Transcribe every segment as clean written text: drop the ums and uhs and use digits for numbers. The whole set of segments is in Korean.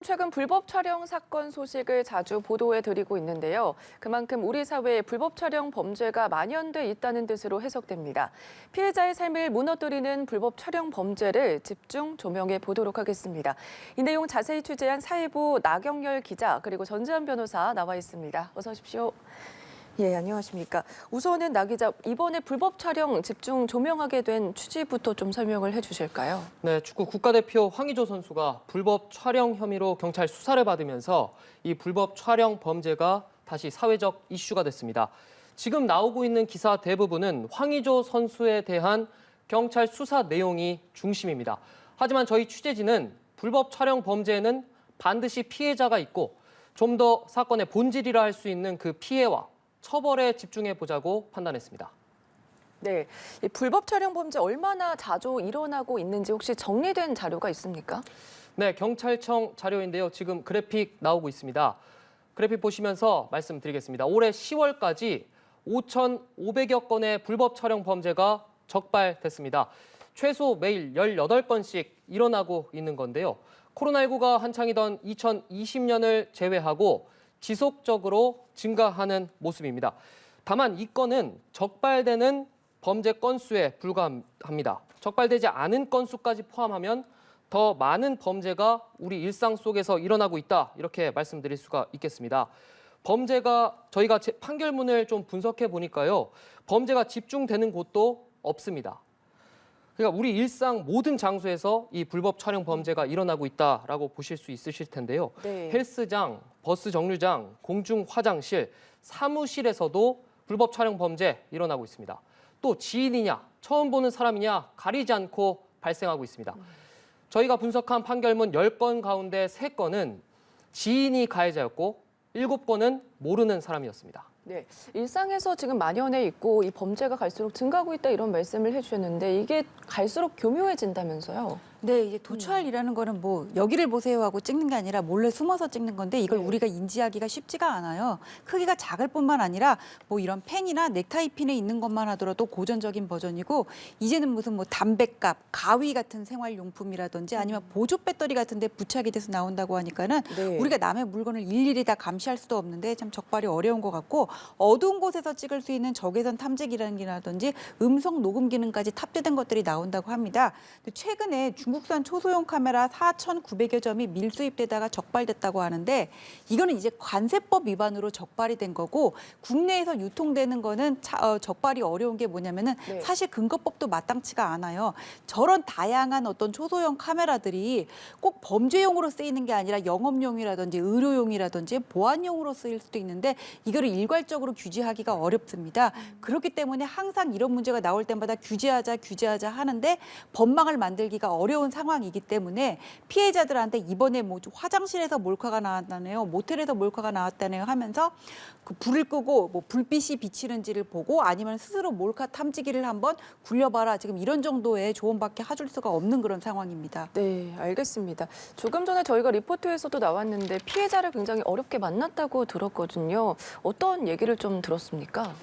최근 불법 촬영 사건 소식을 자주 보도해드리고 있는데요. 그만큼 우리 사회에 불법 촬영 범죄가 만연돼 있다는 뜻으로 해석됩니다. 피해자의 삶을 무너뜨리는 불법 촬영 범죄를 집중 조명해 보도록 하겠습니다. 이 내용 자세히 취재한 사회부 나경열 기자 그리고 전지현 변호사 나와 있습니다. 어서 오십시오. 예, 안녕하십니까. 우선은 나 기자, 이번에 불법 촬영 집중 조명하게 된 취지부터 좀 설명을 해주실까요? 네, 축구 국가대표 황의조 선수가 불법 촬영 혐의로 경찰 수사를 받으면서 이 불법 촬영 범죄가 다시 사회적 이슈가 됐습니다. 지금 나오고 있는 기사 대부분은 황의조 선수에 대한 경찰 수사 내용이 중심입니다. 하지만 저희 취재진은 불법 촬영 범죄에는 반드시 피해자가 있고 좀 더 사건의 본질이라 할 수 있는 그 피해와 처벌에 집중해 보자고 판단했습니다. 네, 이 불법 촬영 범죄 얼마나 자주 일어나고 있는지 혹시 정리된 자료가 있습니까? 네, 경찰청 자료인데요. 지금 그래픽 나오고 있습니다. 그래픽 보시면서 말씀드리겠습니다. 올해 10월까지 5,500여 건의 불법 촬영 범죄가 적발됐습니다. 최소 매일 18건씩 일어나고 있는 건데요. 코로나19가 한창이던 2020년을 제외하고 지속적으로 증가하는 모습입니다. 다만 이 건은 적발되는 범죄 건수에 불과합니다. 적발되지 않은 건수까지 포함하면 더 많은 범죄가 우리 일상 속에서 일어나고 있다, 이렇게 말씀드릴 수가 있겠습니다. 범죄가 저희가 판결문을 좀 분석해 보니까요. 범죄가 집중되는 곳도 없습니다. 그러니까 우리 일상 모든 장소에서 이 불법 촬영 범죄가 일어나고 있다라고 보실 수 있으실 텐데요. 네. 헬스장, 버스 정류장, 공중 화장실, 사무실에서도 불법 촬영 범죄 일어나고 있습니다. 또 지인이냐, 처음 보는 사람이냐 가리지 않고 발생하고 있습니다. 저희가 분석한 판결문 10건 가운데 3건은 지인이 가해자였고 7건은 모르는 사람이었습니다. 네, 일상에서 지금 만연해 있고 이 범죄가 갈수록 증가하고 있다 이런 말씀을 해주셨는데 이게 갈수록 교묘해진다면서요? 네, 이제 도촬이라는 거는 뭐 여기를 보세요 하고 찍는 게 아니라 몰래 숨어서 찍는 건데 이걸 네. 우리가 인지하기가 쉽지가 않아요. 크기가 작을 뿐만 아니라 뭐 이런 펜이나 넥타이 핀에 있는 것만 하더라도 고전적인 버전이고 이제는 무슨 뭐 담뱃갑, 가위 같은 생활용품이라든지 아니면 보조 배터리 같은 데 부착이 돼서 나온다고 하니까는 네. 우리가 남의 물건을 일일이 다 감시할 수도 없는데 참 적발이 어려운 것 같고 어두운 곳에서 찍을 수 있는 적외선 탐지기라든지 음성 녹음 기능까지 탑재된 것들이 나온다고 합니다. 근데 최근에 중국산 초소형 카메라 4,900여 점이 밀수입되다가 적발됐다고 하는데 이거는 이제 관세법 위반으로 적발이 된 거고 국내에서 유통되는 거는 적발이 어려운 게 뭐냐면은 네. 사실 근거법도 마땅치가 않아요. 저런 다양한 어떤 초소형 카메라들이 꼭 범죄용으로 쓰이는 게 아니라 영업용이라든지 의료용이라든지 보안용으로 쓰일 수도 있는데 이거를 일괄적으로 규제하기가 어렵습니다. 그렇기 때문에 항상 이런 문제가 나올 때마다 규제하자 하는데 법망을 만들기가 어려운 상황이기 때문에 피해자들한테 이번에 뭐 화장실에서 몰카가 나왔다네요, 모텔에서 몰카가 나왔다네요 하면서 그 불을 끄고 뭐 불빛이 비치는지를 보고 아니면 스스로 몰카 탐지기를 한번 굴려봐라. 지금 이런 정도의 조언밖에 해줄 수가 없는 그런 상황입니다. 네, 알겠습니다. 조금 전에 저희가 리포트에서도 나왔는데 피해자를 굉장히 어렵게 만났다고 들었거든요. 어떤 얘기를 좀 들었습니까?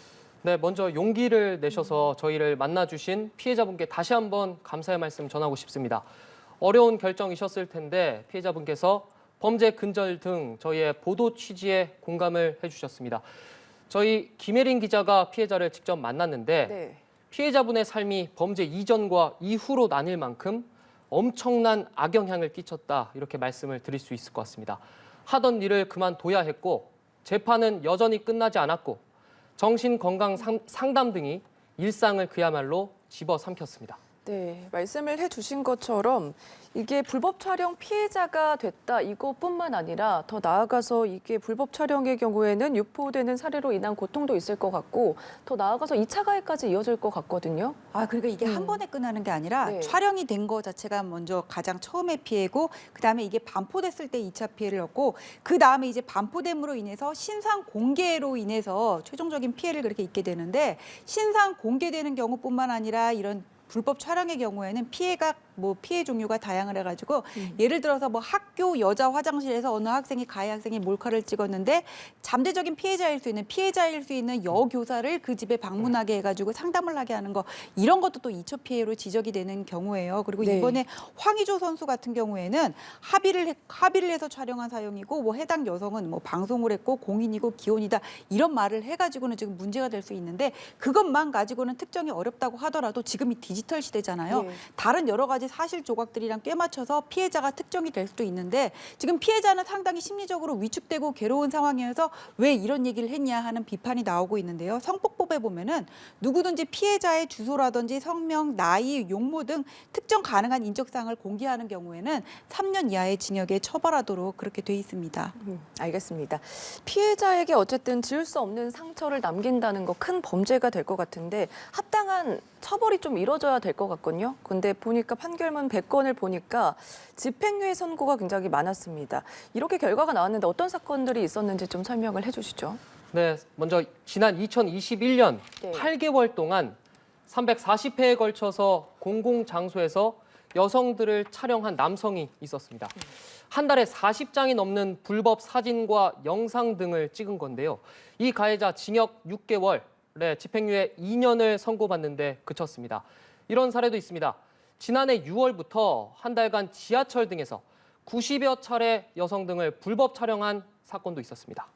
네, 먼저 용기를 내셔서 저희를 만나주신 피해자분께 다시 한번 감사의 말씀 전하고 싶습니다. 어려운 결정이셨을 텐데 피해자분께서 범죄 근절 등 저희의 보도 취지에 공감을 해주셨습니다. 저희 김혜린 기자가 피해자를 직접 만났는데 네. 피해자분의 삶이 범죄 이전과 이후로 나뉠 만큼 엄청난 악영향을 끼쳤다, 이렇게 말씀을 드릴 수 있을 것 같습니다. 하던 일을 그만둬야 했고 재판은 여전히 끝나지 않았고 정신건강 상담 등이 일상을 그야말로 집어삼켰습니다. 네, 말씀을 해주신 것처럼 이게 불법 촬영 피해자가 됐다 이것뿐만 아니라 더 나아가서 이게 불법 촬영의 경우에는 유포되는 사례로 인한 고통도 있을 것 같고 더 나아가서 2차 가해까지 이어질 것 같거든요. 그러니까 이게 한 번에 끝나는 게 아니라 네. 촬영이 된 거 자체가 먼저 가장 처음의 피해고 그다음에 이게 반포됐을 때 2차 피해를 얻고 그다음에 이제 반포됨으로 인해서 신상 공개로 인해서 최종적인 피해를 그렇게 입게 되는데 신상 공개되는 경우뿐만 아니라 이런 불법 촬영의 경우에는 피해가 뭐 피해 종류가 다양을 해가지고 예를 들어서 뭐 학교 여자 화장실에서 어느 학생이 가해 학생이 몰카를 찍었는데 잠재적인 피해자일 수 있는 여교사를 그 집에 방문하게 해가지고 상담을 하게 하는 거 이런 것도 또 2차 피해로 지적이 되는 경우예요. 그리고 네. 이번에 황의조 선수 같은 경우에는 합의를 해서 촬영한 사용이고 뭐 해당 여성은 뭐 방송을 했고 공인이고 기혼이다 이런 말을 해가지고는 지금 문제가 될 수 있는데 그것만 가지고는 특정이 어렵다고 하더라도 지금이 디지털 시대잖아요. 네. 다른 여러 가지 사실 조각들이랑 꿰맞춰서 피해자가 특정이 될 수도 있는데 지금 피해자는 상당히 심리적으로 위축되고 괴로운 상황이어서 왜 이런 얘기를 했냐 하는 비판이 나오고 있는데요. 성폭법에 보면은 누구든지 피해자의 주소라든지 성명, 나이, 용모 등 특정 가능한 인적사항을 공개하는 경우에는 3년 이하의 징역에 처벌하도록 그렇게 돼 있습니다. 알겠습니다. 피해자에게 어쨌든 지울 수 없는 상처를 남긴다는 거 큰 범죄가 될 것 같은데 합당한 처벌이 좀 이루어져야 될 것 같거든요. 근데 보니까 판결문 100건을 보니까 집행유예 선고가 굉장히 많았습니다. 이렇게 결과가 나왔는데 어떤 사건들이 있었는지 좀 설명을 해주시죠. 네, 먼저 지난 2021년 네. 8개월 동안 340회에 걸쳐서 공공장소에서 여성들을 촬영한 남성이 있었습니다. 한 달에 40장이 넘는 불법 사진과 영상 등을 찍은 건데요. 이 가해자 징역 6개월에 집행유예 2년을 선고받는데 그쳤습니다. 이런 사례도 있습니다. 지난해 6월부터 한 달간 지하철 등에서 90여 차례 여성 등을 불법 촬영한 사건도 있었습니다.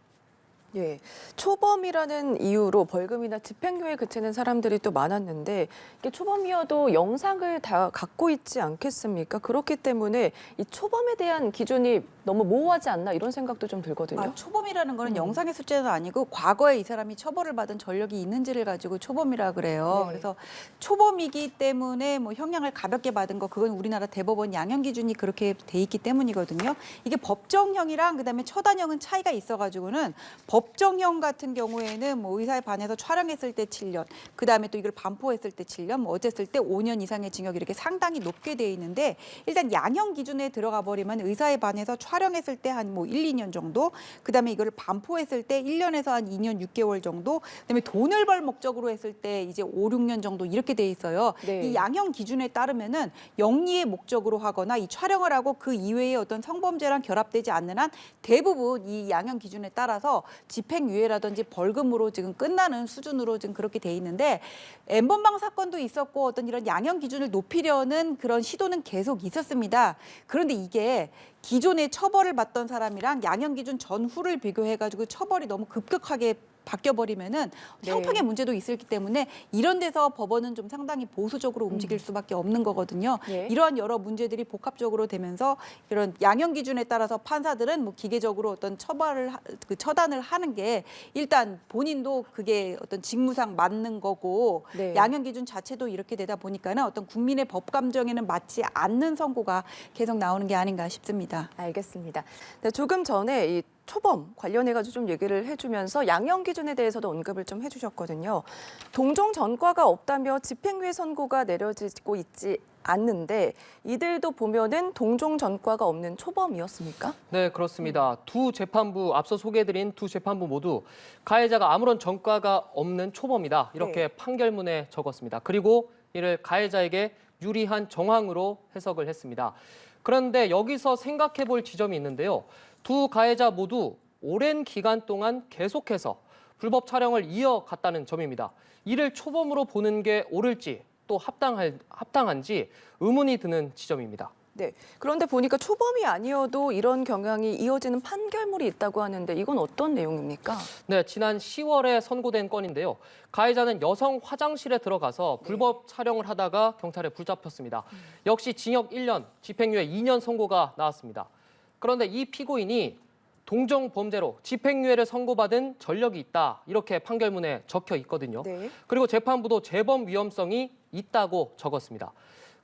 예, 초범이라는 이유로 벌금이나 집행유예에 그치는 사람들이 또 많았는데 이게 초범이어도 영상을 다 갖고 있지 않겠습니까? 그렇기 때문에 이 초범에 대한 기준이 너무 모호하지 않나 이런 생각도 좀 들거든요. 초범이라는 거는 영상의 숫자는 아니고 과거에 이 사람이 처벌을 받은 전력이 있는지를 가지고 초범이라 그래요. 네. 그래서 초범이기 때문에 뭐 형량을 가볍게 받은 거 그건 우리나라 대법원 양형 기준이 그렇게 돼 있기 때문이거든요. 이게 법정형이랑 그다음에 처단형은 차이가 있어가지고는 법정형 같은 경우에는 뭐 의사에 반해서 촬영했을 때 7년, 그다음에 또 이걸 반포했을 때 7년, 뭐 어쨌을 때 5년 이상의 징역 이렇게 상당히 높게 돼 있는데 일단 양형 기준에 들어가 버리면 의사에 반해서 촬영했을 때 한 뭐 1, 2년 정도, 그다음에 이거를 반포했을 때 1년에서 한 2년 6개월 정도, 그다음에 돈을 벌 목적으로 했을 때 이제 5, 6년 정도 이렇게 돼 있어요. 네. 이 양형 기준에 따르면은 영리의 목적으로 하거나 이 촬영을 하고 그 이외의 어떤 성범죄랑 결합되지 않는 한 대부분 이 양형 기준에 따라서 집행유예라든지 벌금으로 지금 끝나는 수준으로 지금 그렇게 돼 있는데 N번방 사건도 있었고 어떤 이런 양형 기준을 높이려는 그런 시도는 계속 있었습니다. 그런데 이게 기존에 처벌을 받던 사람이랑 양형 기준 전후를 비교해가지고 처벌이 너무 급격하게 바뀌어버리면은 네. 형평의 문제도 있었기 때문에 이런 데서 법원은 좀 상당히 보수적으로 움직일 수밖에 없는 거거든요. 네. 이러한 여러 문제들이 복합적으로 되면서 이런 양형 기준에 따라서 판사들은 뭐 기계적으로 어떤 처단을 하는 게 일단 본인도 그게 어떤 직무상 맞는 거고 네. 양형 기준 자체도 이렇게 되다 보니까는 어떤 국민의 법 감정에는 맞지 않는 선고가 계속 나오는 게 아닌가 싶습니다. 알겠습니다. 네, 조금 전에 이 초범 관련해가지고 좀 얘기를 해주면서 양형 기준에 대해서도 언급을 좀 해주셨거든요. 동종 전과가 없다며 집행유예 선고가 내려지고 있지 않는데 이들도 보면은 동종 전과가 없는 초범이었습니까? 네, 그렇습니다. 두 재판부, 앞서 소개해드린 두 재판부 모두 가해자가 아무런 전과가 없는 초범이다. 이렇게 네. 판결문에 적었습니다. 그리고 이를 가해자에게 유리한 정황으로 해석을 했습니다. 그런데 여기서 생각해 볼 지점이 있는데요. 두 가해자 모두 오랜 기간 동안 계속해서 불법 촬영을 이어갔다는 점입니다. 이를 초범으로 보는 게 옳을지 또 합당한지 의문이 드는 지점입니다. 네. 그런데 보니까 초범이 아니어도 이런 경향이 이어지는 판결물이 있다고 하는데 이건 어떤 내용입니까? 네, 지난 10월에 선고된 건인데요. 가해자는 여성 화장실에 들어가서 불법 촬영을 하다가 경찰에 붙잡혔습니다. 역시 징역 1년, 집행유예 2년 선고가 나왔습니다. 그런데 이 피고인이 동종 범죄로 집행유예를 선고받은 전력이 있다. 이렇게 판결문에 적혀 있거든요. 네. 그리고 재판부도 재범 위험성이 있다고 적었습니다.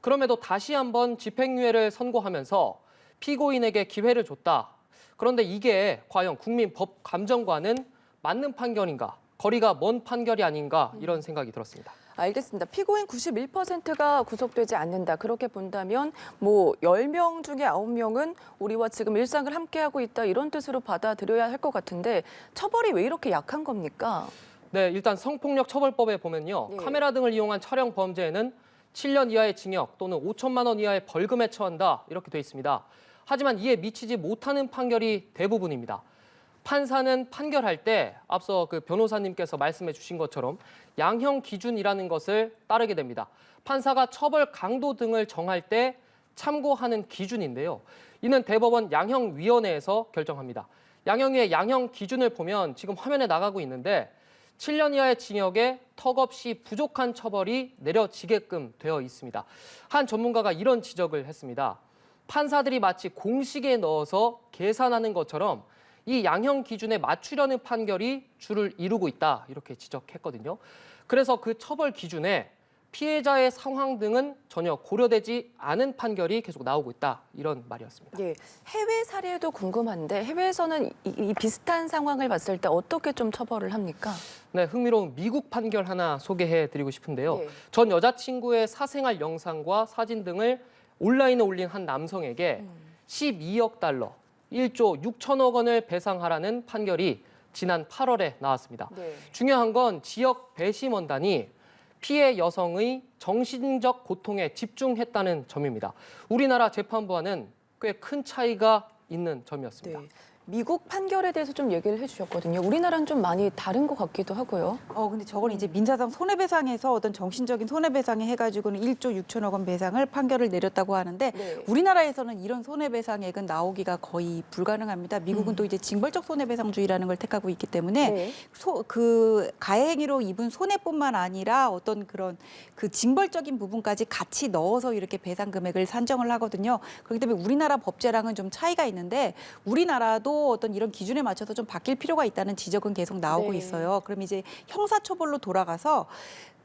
그럼에도 다시 한번 집행유예를 선고하면서 피고인에게 기회를 줬다. 그런데 이게 과연 국민 법 감정과는 맞는 판결인가? 거리가 먼 판결이 아닌가? 이런 생각이 들었습니다. 알겠습니다. 피고인 91%가 구속되지 않는다. 그렇게 본다면 뭐 10명 중에 9명은 우리와 지금 일상을 함께하고 있다. 이런 뜻으로 받아들여야 할 것 같은데 처벌이 왜 이렇게 약한 겁니까? 네, 일단 성폭력 처벌법에 보면요. 네. 카메라 등을 이용한 촬영 범죄에는 7년 이하의 징역 또는 5천만 원 이하의 벌금에 처한다 이렇게 돼 있습니다. 하지만 이에 미치지 못하는 판결이 대부분입니다. 판사는 판결할 때 앞서 그 변호사님께서 말씀해 주신 것처럼 양형 기준이라는 것을 따르게 됩니다. 판사가 처벌 강도 등을 정할 때 참고하는 기준인데요. 이는 대법원 양형위원회에서 결정합니다. 양형위의 양형 기준을 보면 지금 화면에 나가고 있는데 7년 이하의 징역에 턱없이 부족한 처벌이 내려지게끔 되어 있습니다. 한 전문가가 이런 지적을 했습니다. 판사들이 마치 공식에 넣어서 계산하는 것처럼 이 양형 기준에 맞추려는 판결이 주를 이루고 있다 이렇게 지적했거든요. 그래서 그 처벌 기준에 피해자의 상황 등은 전혀 고려되지 않은 판결이 계속 나오고 있다 이런 말이었습니다. 예, 해외 사례도 궁금한데 해외에서는 이 비슷한 상황을 봤을 때 어떻게 좀 처벌을 합니까? 네, 흥미로운 미국 판결 하나 소개해드리고 싶은데요. 예. 전 여자친구의 사생활 영상과 사진 등을 온라인에 올린 한 남성에게 12억 달러, 1조 6천억 원을 배상하라는 판결이 지난 8월에 나왔습니다. 네. 중요한 건 지역 배심원단이 피해 여성의 정신적 고통에 집중했다는 점입니다. 우리나라 재판부와는 꽤 큰 차이가 있는 점이었습니다. 네. 미국 판결에 대해서 좀 얘기를 해주셨거든요. 우리나라는 좀 많이 다른 것 같기도 하고요. 근데 저건 이제 민사상 손해배상에서 어떤 정신적인 손해배상에 해가지고는 1조 6천억 원 배상을 판결을 내렸다고 하는데 네. 우리나라에서는 이런 손해배상액은 나오기가 거의 불가능합니다. 미국은 또 이제 징벌적 손해배상주의라는 걸 택하고 있기 때문에 네. 그 가해행위로 입은 손해뿐만 아니라 어떤 그런 그 징벌적인 부분까지 같이 넣어서 이렇게 배상 금액을 산정을 하거든요. 그렇기 때문에 우리나라 법제랑은 좀 차이가 있는데 우리나라도 어떤 이런 기준에 맞춰서 좀 바뀔 필요가 있다는 지적은 계속 나오고 네. 있어요. 그럼 이제 형사처벌로 돌아가서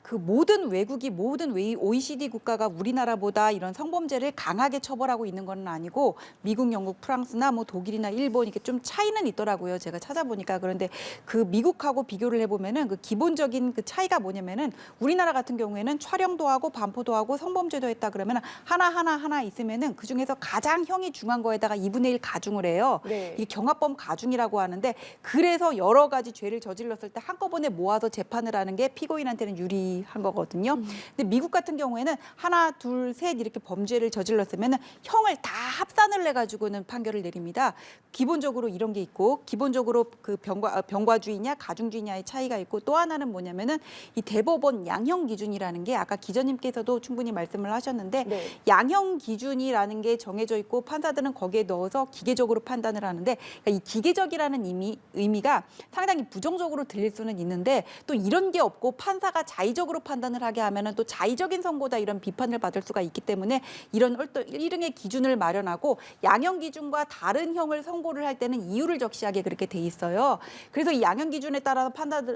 그 모든 외국이 모든 OECD 국가가 우리나라보다 이런 성범죄를 강하게 처벌하고 있는 건 아니고 미국, 영국, 프랑스나 뭐 독일이나 일본 이게 좀 차이는 있더라고요. 제가 찾아보니까. 그런데 그 미국하고 비교를 해보면은 그 기본적인 그 차이가 뭐냐면은 우리나라 같은 경우에는 촬영도 하고 반포도 하고 성범죄도 했다 그러면은 하나 있으면은 그 중에서 가장 형이 중한 거에다가 2분의 1 가중을 해요. 네. 이게 경합범 가중이라고 하는데 그래서 여러 가지 죄를 저질렀을 때 한꺼번에 모아서 재판을 하는 게 피고인한테는 유리한 거거든요. 근데 미국 같은 경우에는 하나, 둘, 셋 이렇게 범죄를 저질렀으면 형을 다 합산을 해가지고는 판결을 내립니다. 기본적으로 이런 게 있고 기본적으로 그 병과주의냐 가중주의냐의 차이가 있고 또 하나는 뭐냐면은 이 대법원 양형 기준이라는 게 아까 기자님께서도 충분히 말씀을 하셨는데 네. 양형 기준이라는 게 정해져 있고 판사들은 거기에 넣어서 기계적으로 판단을 하는데 그러니까 이 기계적이라는 의미가 상당히 부정적으로 들릴 수는 있는데 또 이런 게 없고 판사가 자의적으로 판단을 하게 하면은 또 자의적인 선고다 이런 비판을 받을 수가 있기 때문에 이런 일등의 기준을 마련하고 양형 기준과 다른 형을 선고를 할 때는 이유를 적시하게 그렇게 돼 있어요. 그래서 이 양형 기준에 따라서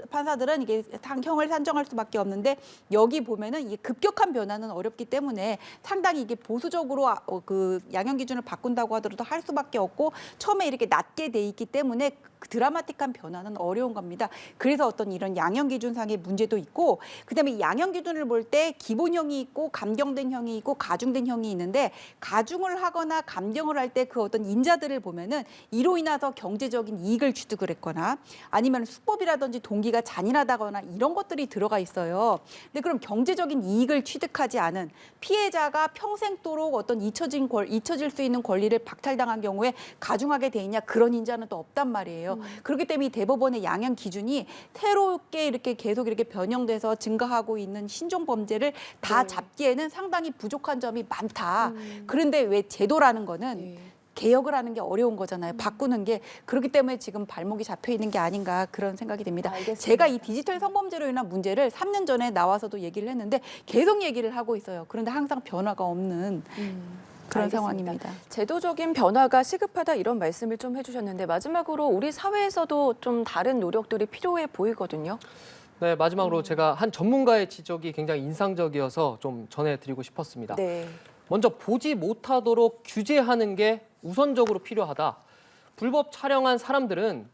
판사들은 이게 형을 산정할 수밖에 없는데 여기 보면은 이게 급격한 변화는 어렵기 때문에 상당히 이게 보수적으로 그 양형 기준을 바꾼다고 하더라도 할 수밖에 없고 처음에 이렇게 낮게 돼 있기 때문에 드라마틱한 변화는 어려운 겁니다. 그래서 어떤 이런 양형 기준상의 문제도 있고 그다음에 이 양형 기준을 볼 때 기본형이 있고 감경된 형이 있고 가중된 형이 있는데 가중을 하거나 감경을 할 때 그 어떤 인자들을 보면은 이로 인해서 경제적인 이익을 취득을 했거나 아니면 수법이라든지 동기가 잔인하다거나 이런 것들이 들어가 있어요. 근데 그럼 경제적인 이익을 취득하지 않은 피해자가 평생도록 어떤 잊혀질 수 있는 권리를 박탈당한 경우에 가중하게 돼 있냐 그런 인자는 또 없단 말이에요. 그렇기 때문에 대법원의 양형 기준이 새롭게 이렇게 계속 이렇게 변형돼서 증가하고 있는 신종 범죄를 다 네. 잡기에는 상당히 부족한 점이 많다. 그런데 왜 제도라는 거는 네. 개혁을 하는 게 어려운 거잖아요. 바꾸는 게. 그렇기 때문에 지금 발목이 잡혀 있는 게 아닌가 그런 생각이 듭니다. 알겠습니다. 제가 이 디지털 성범죄로 인한 문제를 3년 전에 나와서도 얘기를 했는데 계속 얘기를 하고 있어요. 그런데 항상 변화가 없는 그런 알겠습니다. 상황입니다. 제도적인 변화가 시급하다 이런 말씀을 좀 해주셨는데 마지막으로 우리 사회에서도 좀 다른 노력들이 필요해 보이거든요. 네, 마지막으로 제가 한 전문가의 지적이 굉장히 인상적이어서 좀 전해드리고 싶었습니다. 네. 먼저 보지 못하도록 규제하는 게 우선적으로 필요하다. 불법 촬영한 사람들은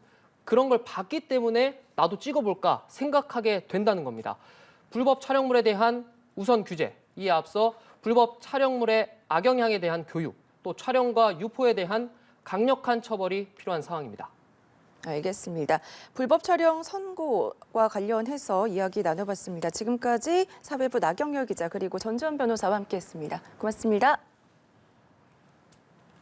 그런 걸 봤기 때문에 나도 찍어볼까 생각하게 된다는 겁니다. 불법 촬영물에 대한 우선 규제, 이에 앞서 불법 촬영물의 악영향에 대한 교육, 또 촬영과 유포에 대한 강력한 처벌이 필요한 상황입니다. 알겠습니다. 불법 촬영 선고와 관련해서 이야기 나눠봤습니다. 지금까지 사회부 나경열 기자 그리고 전주현 변호사와 함께했습니다. 고맙습니다.